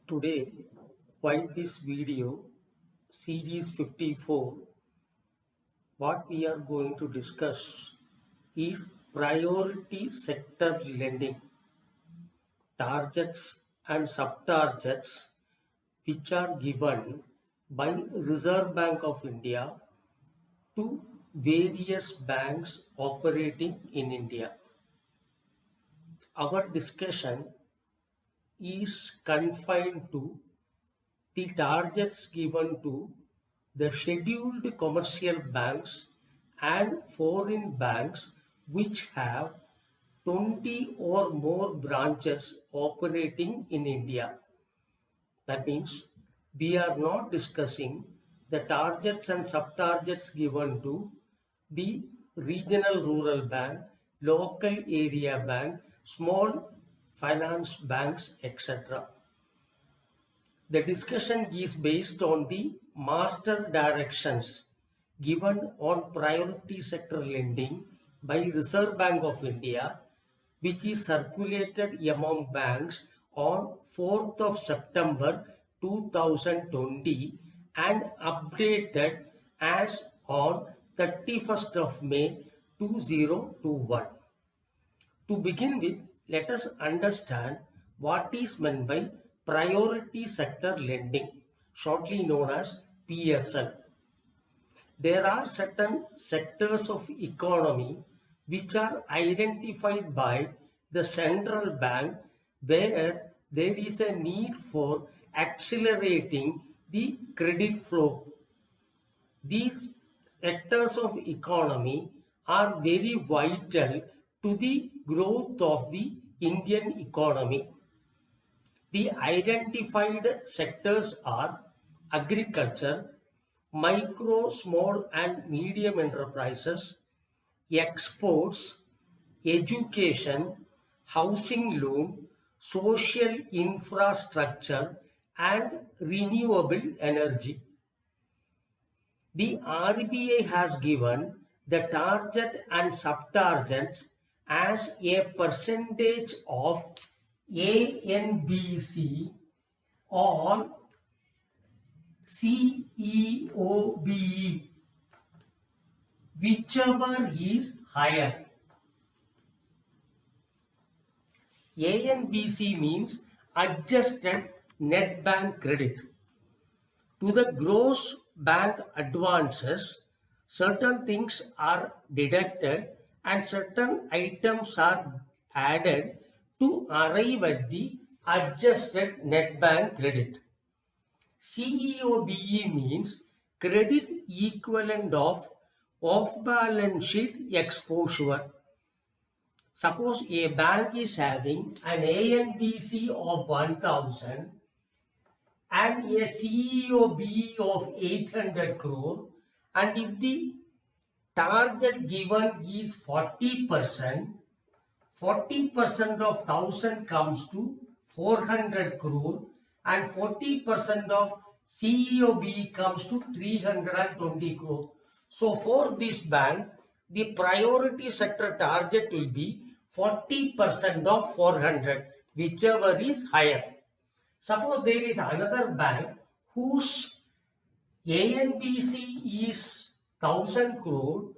Today, while this video, series 54, what we are going to discuss is priority sector lending, targets and sub-targets which are given by Reserve Bank of India to various banks operating in India. Our discussion is confined to the targets given to the scheduled commercial banks and foreign banks which have 20 or more branches operating in India. That means we are not discussing the targets and sub-targets given to the regional rural bank, local area bank, small finance banks, etc. The discussion is based on the master directions given on priority sector lending by Reserve Bank of India, which is circulated among banks on 4th of September 2020 and updated as on 31st of May 2021. To begin with, let us understand what is meant by priority sector lending, shortly known as PSL. There are certain sectors of economy which are identified by the central bank where there is a need for accelerating the credit flow. These sectors of economy are very vital to the growth of the Indian economy. The identified sectors are agriculture, micro, small and medium enterprises, exports, education, housing loan, social infrastructure and renewable energy. The RBI has given the target and sub-targets as a percentage of ANBC or CEOBE, whichever is higher. ANBC means adjusted net bank credit. To the gross bank advances, certain things are deducted and certain items are added to arrive at the adjusted net bank credit. CEOBE means credit equivalent of off-balance sheet exposure. Suppose a bank is having an ANBC of 1000 and a CEOBE of 800 crore, and if the target given is 40%, 40% of 1000 comes to 400 crore and 40% of CEOB comes to 320 crore. So for this bank, the priority sector target will be 40% of 400, whichever is higher. Suppose there is another bank whose ANBC is 1000 crore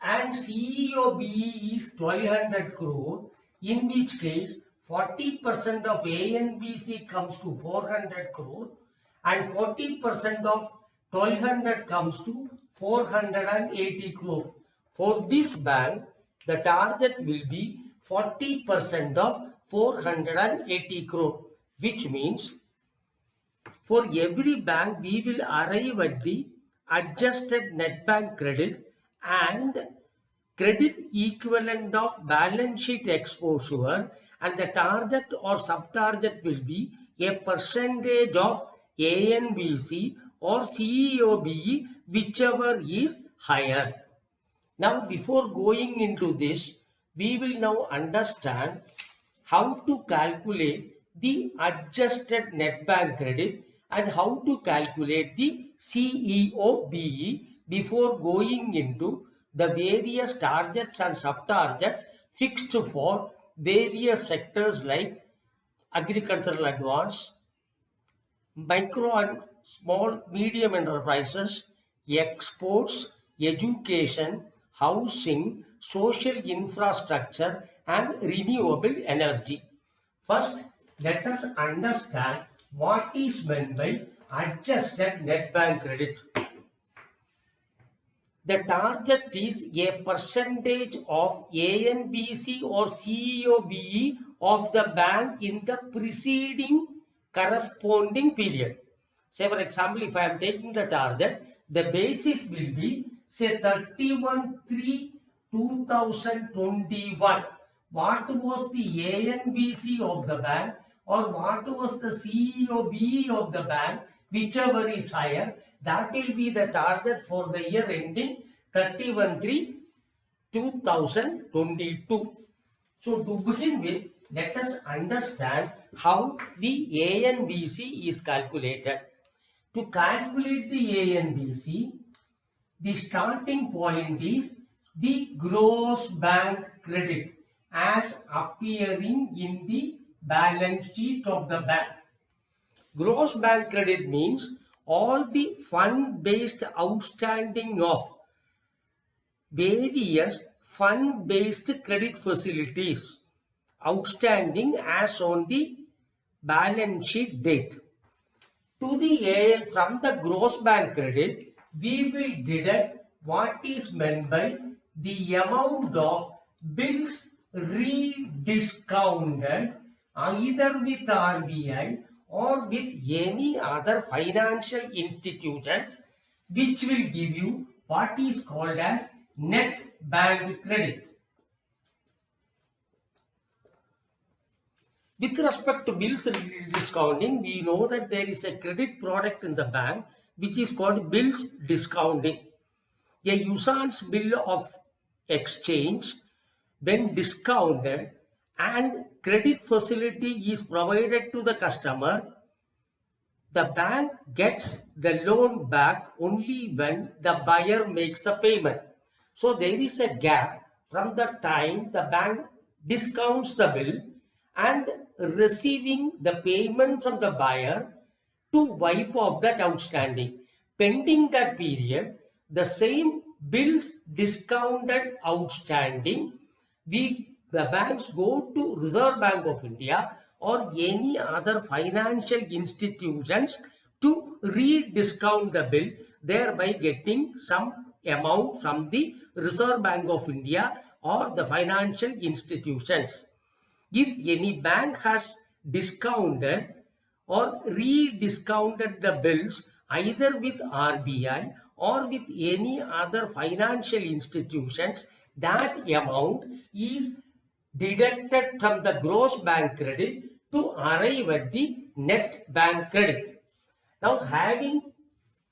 and CEOB is 1200 crore, in which case 40% of ANBC comes to 400 crore and 40% of 1200 comes to 480 crore. For this bank, the target will be 40% of 480 crore, which means for every bank we will arrive at the adjusted net bank credit and credit equivalent of balance sheet exposure, and the target or sub-target will be a percentage of ANBC or CEOBE, whichever is higher. Now, before going into this, we will now understand how to calculate the adjusted net bank credit and how to calculate the CEOBE before going into the various targets and sub-targets fixed for various sectors like agricultural advance, micro and small medium enterprises, exports, education, housing, social infrastructure, and renewable energy. First, let us understand what is meant by adjusted net bank credit. The target is a percentage of ANBC or CEOBE of the bank in the preceding corresponding period. Say for example, if I am taking the target, the basis will be say 31/3/2021. What was the ANBC of the bank or what was the CEOBE of the bank, whichever is higher, that will be the target for the year ending 31/3/2022. So to begin with, let us understand how the ANBC is calculated. To calculate the ANBC, the starting point is the gross bank credit as appearing in the balance sheet of the bank. Gross bank credit means all the fund-based outstanding of various fund-based credit facilities outstanding as on the balance sheet date. To the AL from the gross bank credit, we will deduct what is meant by the amount of bills rediscounted either with RBI or with any other financial institutions, which will give you what is called as net bank credit. With respect to bills discounting, we know that there is a credit product in the bank which is called bills discounting. A usance bill of exchange, when discounted and credit facility is provided to the customer, the bank gets the loan back only when the buyer makes the payment. So there is a gap from the time the bank discounts the bill and receiving the payment from the buyer to wipe off that outstanding. Pending that period, the same bills discounted outstanding, the banks go to Reserve Bank of India or any other financial institutions to rediscount the bill, thereby getting some amount from the Reserve Bank of India or the financial institutions. If any bank has discounted or rediscounted the bills either with RBI or with any other financial institutions, that amount is deducted from the gross bank credit to arrive at the net bank credit. Now, having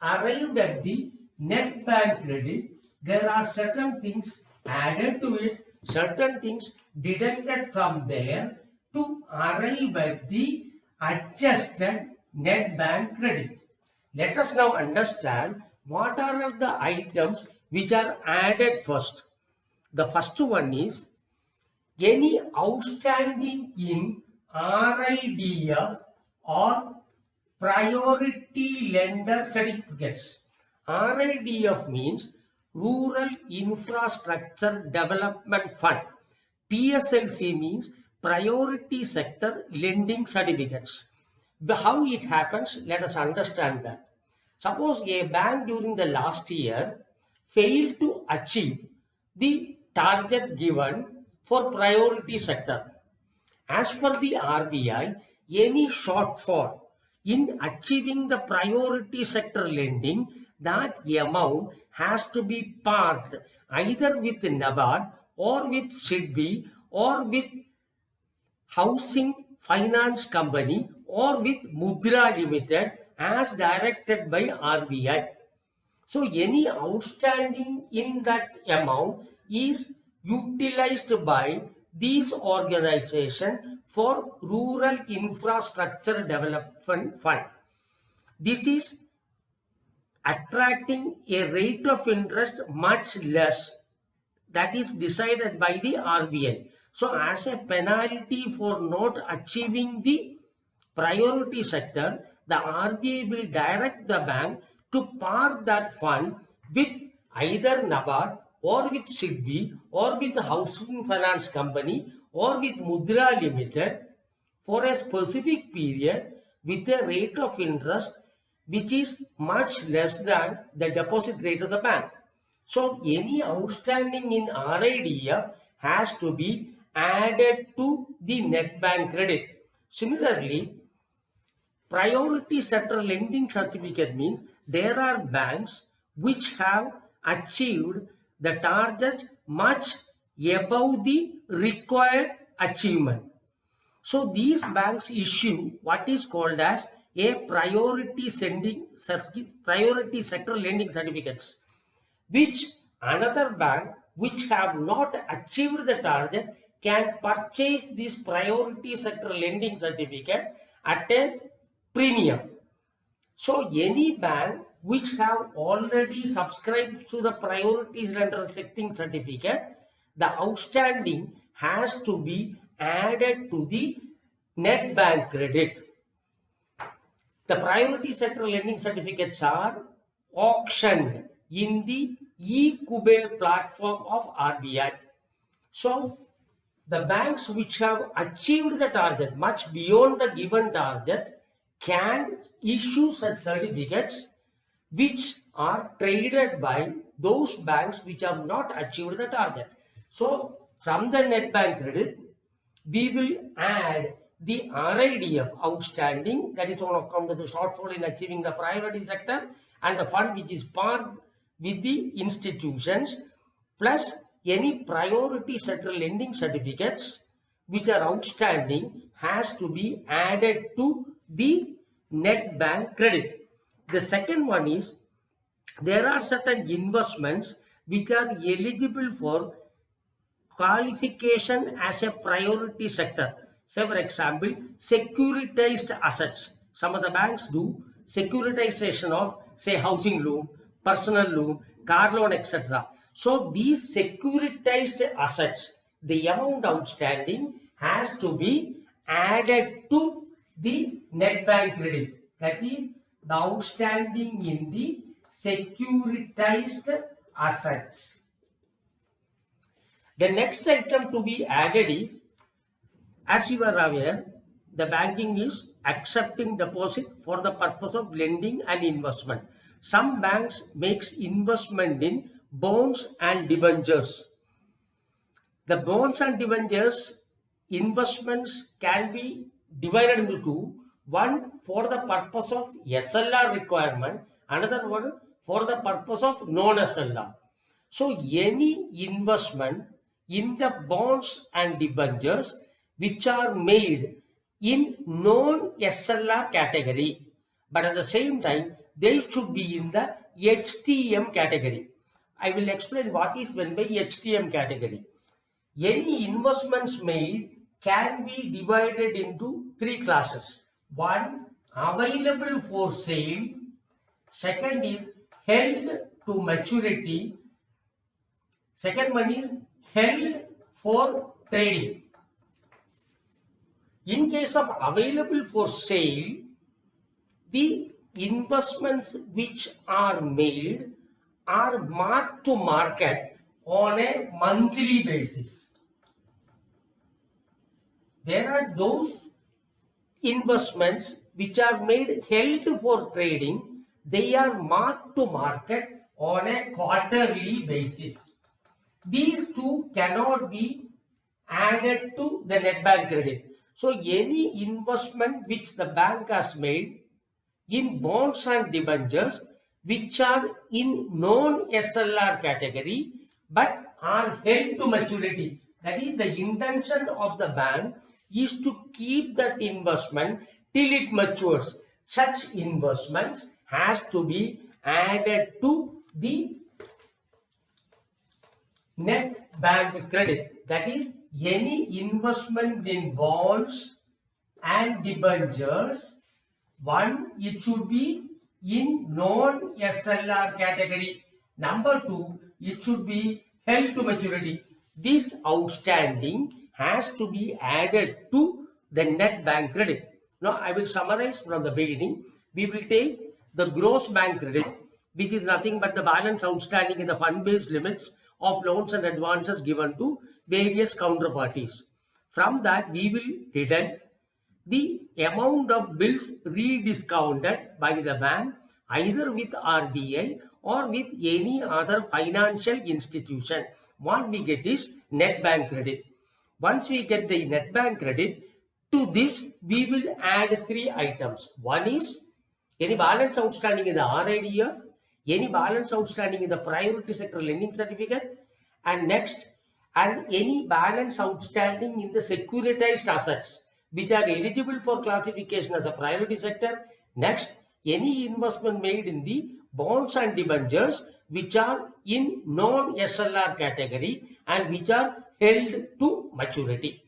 arrived at the net bank credit, there are certain things added to it, certain things deducted from there to arrive at the adjusted net bank credit. Let us now understand what are the items which are added first. The first one is any outstanding in RIDF or priority lender certificates. RIDF means Rural Infrastructure Development Fund. PSLC means Priority Sector Lending Certificates. How it happens, let us understand that. Suppose a bank during the last year failed to achieve the target given for priority sector. As per the RBI, any shortfall in achieving the priority sector lending, that amount has to be parked either with NABARD or with SIDBI or with Housing Finance Company or with Mudra Limited as directed by RBI. So any outstanding in that amount is utilized by these organizations for Rural Infrastructure Development Fund. This is attracting a rate of interest much less, that is decided by the RBI. So as a penalty for not achieving the priority sector, the RBI will direct the bank to park that fund with either NABARD or with SIDBI or with the Housing Finance Company or with Mudra Limited for a specific period with a rate of interest which is much less than the deposit rate of the bank. So any outstanding in RIDF has to be added to the net bank credit. Similarly, priority sector lending certificate means there are banks which have achieved the target much above the required achievement. So these banks issue what is called as a priority sector lending certificates, which another bank which have not achieved the target can purchase this priority sector lending certificate at a premium. So any bank which have already subscribed to the priority lender lending certificate, the outstanding has to be added to the net bank credit. The priority sector lending certificates are auctioned in the e-Kuber platform of RBI. So the banks which have achieved the target much beyond the given target can issue such certificates which are traded by those banks which have not achieved the target. So from the net bank credit, we will add the RIDF outstanding, that is on account of the shortfall in achieving the priority sector, and the fund which is parked with the institutions, plus any priority sector lending certificates which are outstanding has to be added to the net bank credit. The second one is there are certain investments which are eligible for qualification as a priority sector. Say for example, securitized assets. Some of the banks do securitization of, say, housing loan, personal loan, car loan, etc. So these securitized assets, the amount outstanding has to be added to the net bank credit. That is the outstanding in the securitized assets. The next item to be added is, as you are aware, the banking is accepting deposit for the purpose of lending and investment. Some banks makes investment in bonds and debentures. The bonds and debentures investments can be divided into two. One for the purpose of SLR requirement, another one for the purpose of non-SLR. So any investment in the bonds and debentures which are made in non-SLR category, but at the same time they should be in the HTM category. I will explain what is meant by HTM category. Any investments made can be divided into three classes. One, available for sale. Second is held to maturity. Second one is held for trading. In case of available for sale, the investments which are made are marked to market on a monthly basis. Whereas those investments which are made held for trading, they are marked to market on a quarterly basis. These two cannot be added to the net bank credit. So any investment which the bank has made in bonds and debentures which are in non-SLR category but are held to maturity, that is the intention of the bank is to keep that investment till it matures. Such investments has to be added to the net bank credit. That is any investment in bonds and debentures, one, it should be in non-SLR category. Number two, it should be held to maturity. This outstanding has to be added to the net bank credit. Now I will summarize from the beginning. we will take the gross bank credit, which is nothing but the balance outstanding in the fund-based limits of loans and advances given to various counterparties. From that, we will deduct the amount of bills rediscounted by the bank either with RBI or with any other financial institution. What we get is net bank credit. Once we get the net bank credit, to this we will add three items. One is any balance outstanding in the RIDF, any balance outstanding in the priority sector lending certificate, and next, and any balance outstanding in the securitized assets which are eligible for classification as a priority sector. Next, any investment made in the bonds and debentures which are in non-SLR category and which are held to maturity.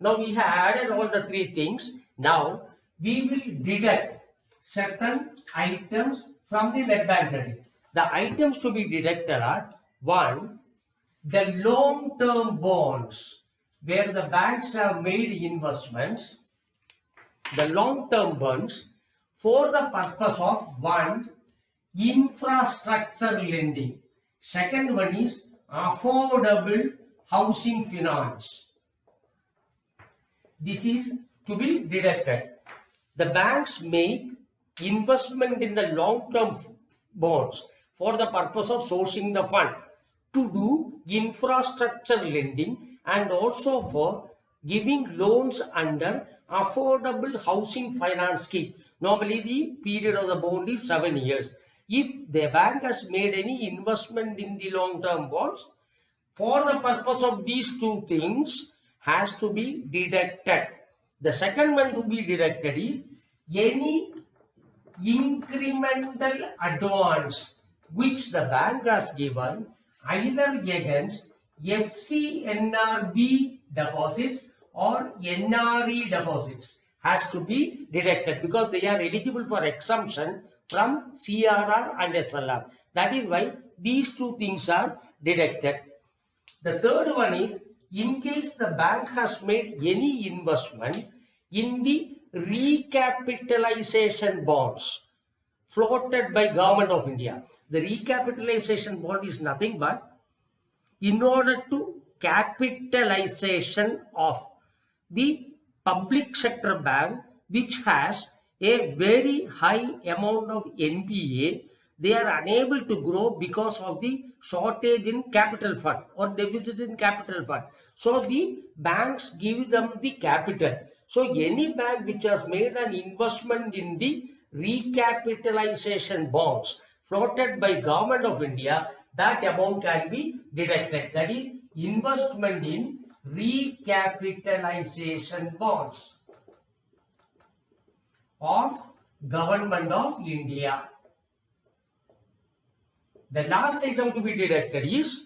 Now we have added all the three things. Now we will deduct certain items from the net bank credit. The items to be deducted are: one, the long-term bonds where the banks have made investments, the long-term bonds for the purpose of one, infrastructure lending. Second one is affordable housing finance. This is to be deducted. The banks make investment in the long-term bonds for the purpose of sourcing the fund to do infrastructure lending and also for giving loans under affordable housing finance scheme. Normally the period of the bond is 7 years. If the bank has made any investment in the long-term bonds for the purpose of these two things, has to be deducted. The second one to be deducted is any incremental advance which the bank has given either against FCNRB deposits or NRE deposits has to be deducted because they are eligible for exemption from CRR and SLR. That is why these two things are deducted. The third one is, in case the bank has made any investment in the recapitalization bonds floated by Government of India. The recapitalization bond is nothing but in order to capitalization of the public sector bank which has a very high amount of NPA. They are unable to grow because of the shortage in capital fund or deficit in capital fund. So the banks give them the capital. So any bank which has made an investment in the recapitalization bonds floated by Government of India, that amount can be deducted. That is investment in recapitalization bonds of Government of India. The last item to be deducted is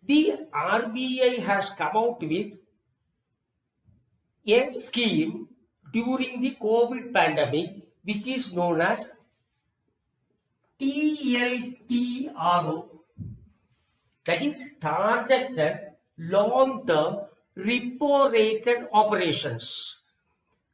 the RBI has come out with a scheme during the COVID pandemic which is known as TLTRO, that is targeted long-term repo rated operations.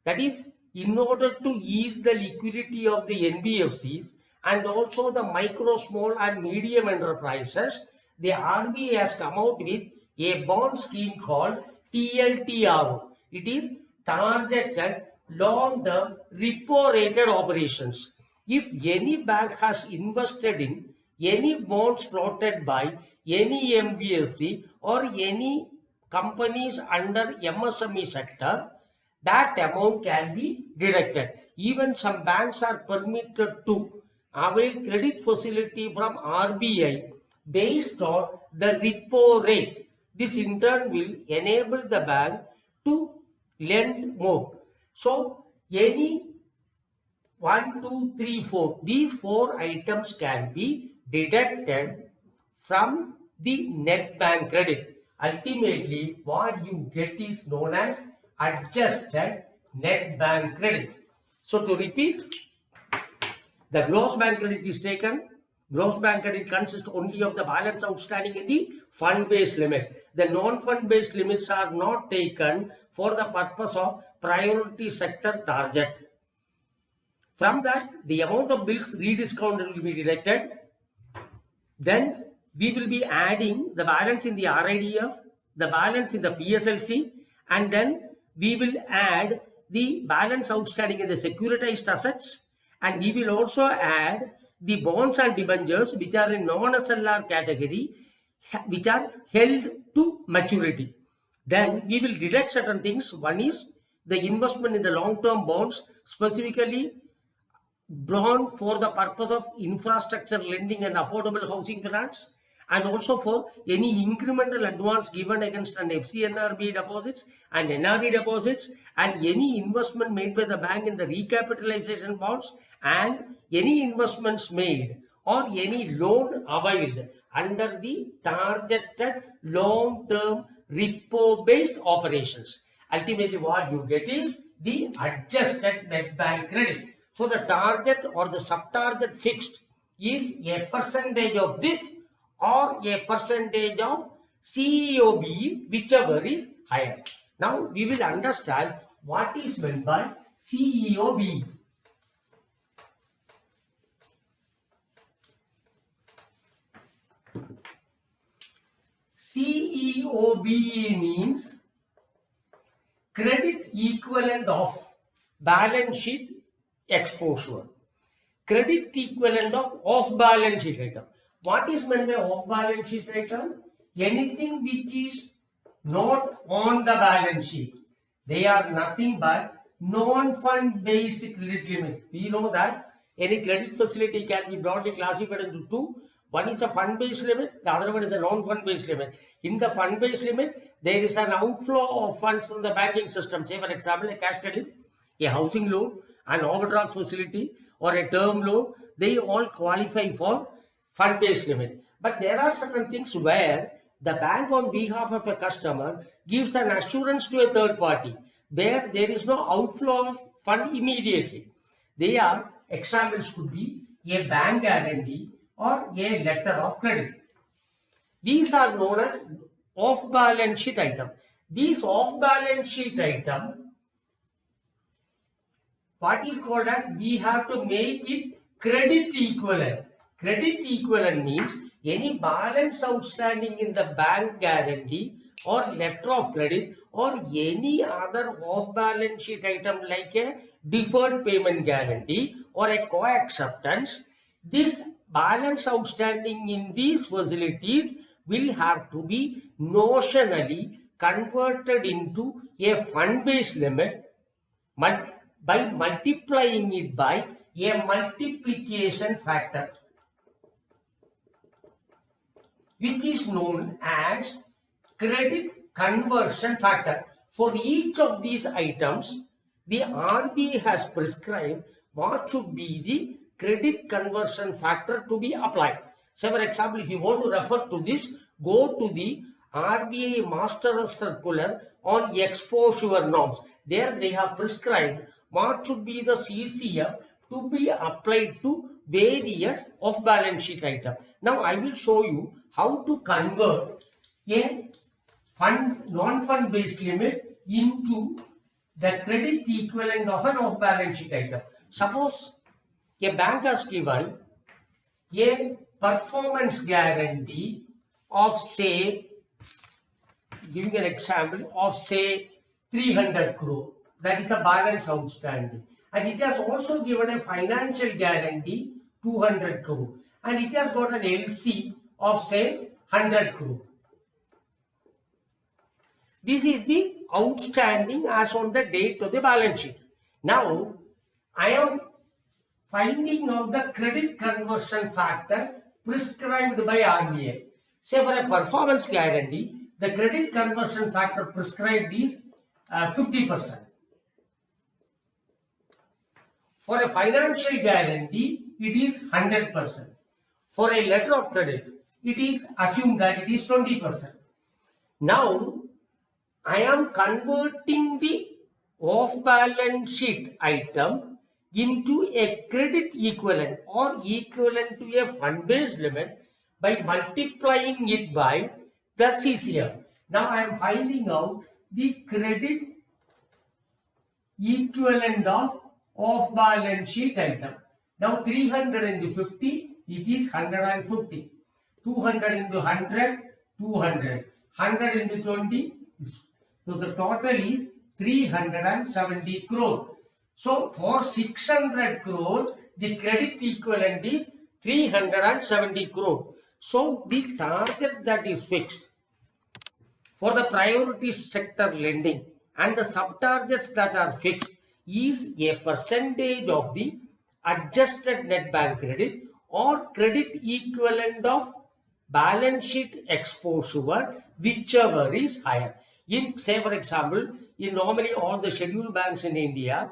That is in order to ease the liquidity of the NBFCs and also the micro, small and medium enterprises, the RBI has come out with a bond scheme called TLTRO. It is targeted long-term repo rated operations. If any bank has invested in any bonds floated by any NBFC or any companies under MSME sector, that amount can be deducted. Even some banks are permitted to avail credit facility from RBI based on the repo rate. This in turn will enable the bank to lend more. So any 1, 2, 3, 4, these 4 items can be deducted from the net bank credit. Ultimately, what you get is known as adjusted net bank credit. So to repeat, the gross bank credit is taken. Gross bank credit consists only of the balance outstanding in the fund-based limit. The non-fund-based limits are not taken for the purpose of priority sector target. From that, the amount of bills rediscounted will be deducted. Then we will be adding the balance in the RIDF, the balance in the PSLC, and then we will add the balance outstanding in the securitized assets, and we will also add the bonds and debentures which are in non-SLR category, which are held to maturity. Then we will deduct certain things. One is the investment in the long-term bonds, specifically drawn for the purpose of infrastructure lending and affordable housing finance, and also for any incremental advance given against an FCNRB deposits and NRE deposits, and any investment made by the bank in the recapitalization bonds, and any investments made or any loan availed under the targeted long-term repo-based operations. Ultimately, what you get is the adjusted net bank credit. So the target or the sub-target fixed is a percentage of this or a percentage of CEOB, whichever is higher. Now we will understand what is meant by CEOB. CEOB means credit equivalent of balance sheet exposure. Credit equivalent of off-balance sheet item. What is meant by off-balance sheet item? Anything which is not on the balance sheet. They are nothing but non-fund based credit limit. We know that any credit facility can be broadly classified into two. One is a fund-based limit, the other one is a non-fund-based limit. In the fund-based limit, there is an outflow of funds from the banking system. Say, for example, a cash credit, a housing loan, an overdraft facility, or a term loan. They all qualify for fund-based limit. But there are certain things where the bank, on behalf of a customer, gives an assurance to a third party, where there is no outflow of fund immediately. They are, examples could be a bank guarantee or a letter of credit. These are known as off-balance sheet item. These off-balance sheet item, what is called as, we have to make it credit equivalent. Credit equivalent means any balance outstanding in the bank guarantee or letter of credit or any other off-balance sheet item like a deferred payment guarantee or a co-acceptance. This balance outstanding in these facilities will have to be notionally converted into a fund-based limit by multiplying it by a multiplication factor, which is known as credit conversion factor. For each of these items, the RBI has prescribed what should be the credit conversion factor to be applied. So, for example, if you want to refer to this, go to the RBI Master Circular on exposure norms. There they have prescribed what should be the CCF to be applied to various off-balance sheet items. Now, I will show you how to convert a non-fund based limit into the credit equivalent of an off-balance sheet item. Suppose a bank has given a performance guarantee of, say, giving an example of, say, 300 crore. That is a balance outstanding. And it has also given a financial guarantee 200 crore. And it has got an LC of, say, 100 crore. This is the outstanding as on the date of the balance sheet. Now, I am finding out the credit conversion factor prescribed by RBI. Say for a performance guarantee, the credit conversion factor prescribed is 50%. For a financial guarantee, it is 100%. For a letter of credit, it is assumed that it is 20%. Now, I am converting the off-balance sheet item into a credit equivalent or equivalent to a fund-based limit by multiplying it by the CCF. Now I am finding out the credit equivalent of off balance sheet item. Now 300 into 50, it is 150. 200 into 100, 200. 100 into 20. So the total is 370 crore. So for 600 crore, the credit equivalent is 370 crore. So the target that is fixed for the priority sector lending and the sub-targets that are fixed is a percentage of the adjusted net bank credit or credit equivalent of balance sheet exposure, whichever is higher. In, say for example, in normally all the scheduled banks in India,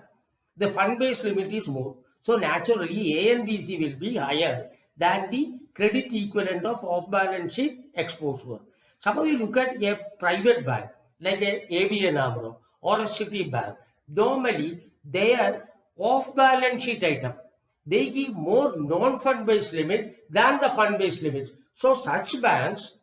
the fund-based limit is more. So naturally, A and BC will be higher than the credit equivalent of off-balance sheet exposure. Suppose you look at a private bank like a ABN AMRO or a Citibank. Normally, their off-balance sheet item, they give more non-fund based limit than the fund based limit. So such banks,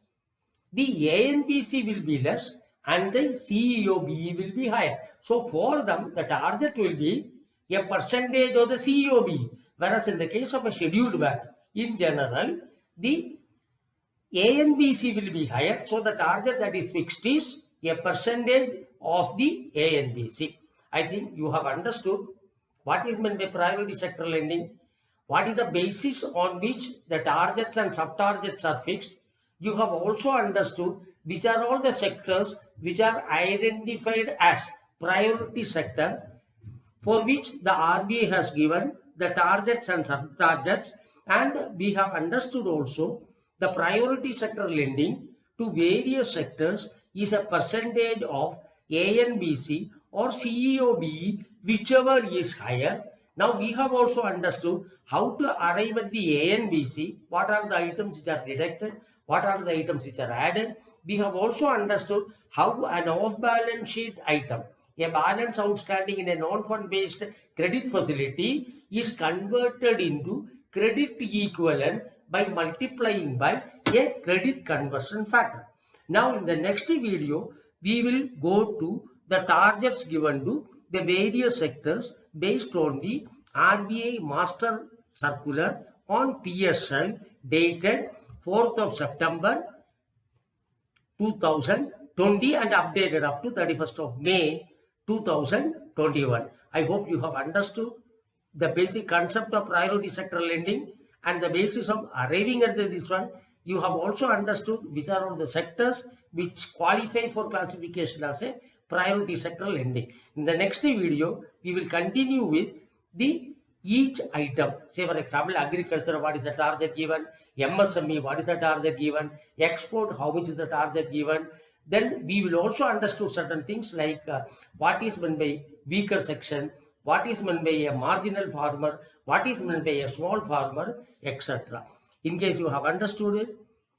the A and BC will be less and the CEOBE will be higher. So for them, the target will be a percentage of the CEOBE. Whereas in the case of a scheduled bank, in general, the A and BC will be higher. So the target that is fixed is a percentage of the A and BC. I think you have understood what is meant by priority sector lending, what is the basis on which the targets and sub-targets are fixed. You have also understood which are all the sectors which are identified as priority sector for which the RBI has given the targets and sub-targets, and we have understood also the priority sector lending to various sectors is a percentage of A and BC or CEOBE, whichever is higher. Now we have also understood how to arrive at the A and BC, what are the items which are deducted, what are the items which are added. We have also understood how an off-balance sheet item, a balance outstanding in a non-fund based credit facility, is converted into credit equivalent by multiplying by a credit conversion factor. Now in the next video, we will go to the targets given to the various sectors based on the RBI Master Circular on PSL dated 4th of September 2020 and updated up to 31st of May 2021. I hope you have understood the basic concept of priority sector lending and the basis of arriving at this one. You have also understood which are all the sectors which qualify for classification as a priority sector lending. In the next video, we will continue with the each item. Say for example, agriculture, what is the target given? MSME, what is the target given? Export, how much is the target given? Then we will also understand certain things like what is meant by weaker section, what is meant by a marginal farmer, what is meant by a small farmer, etc. In case you have understood it,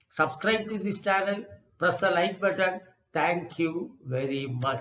subscribe to this channel, press the like button. Thank you very much.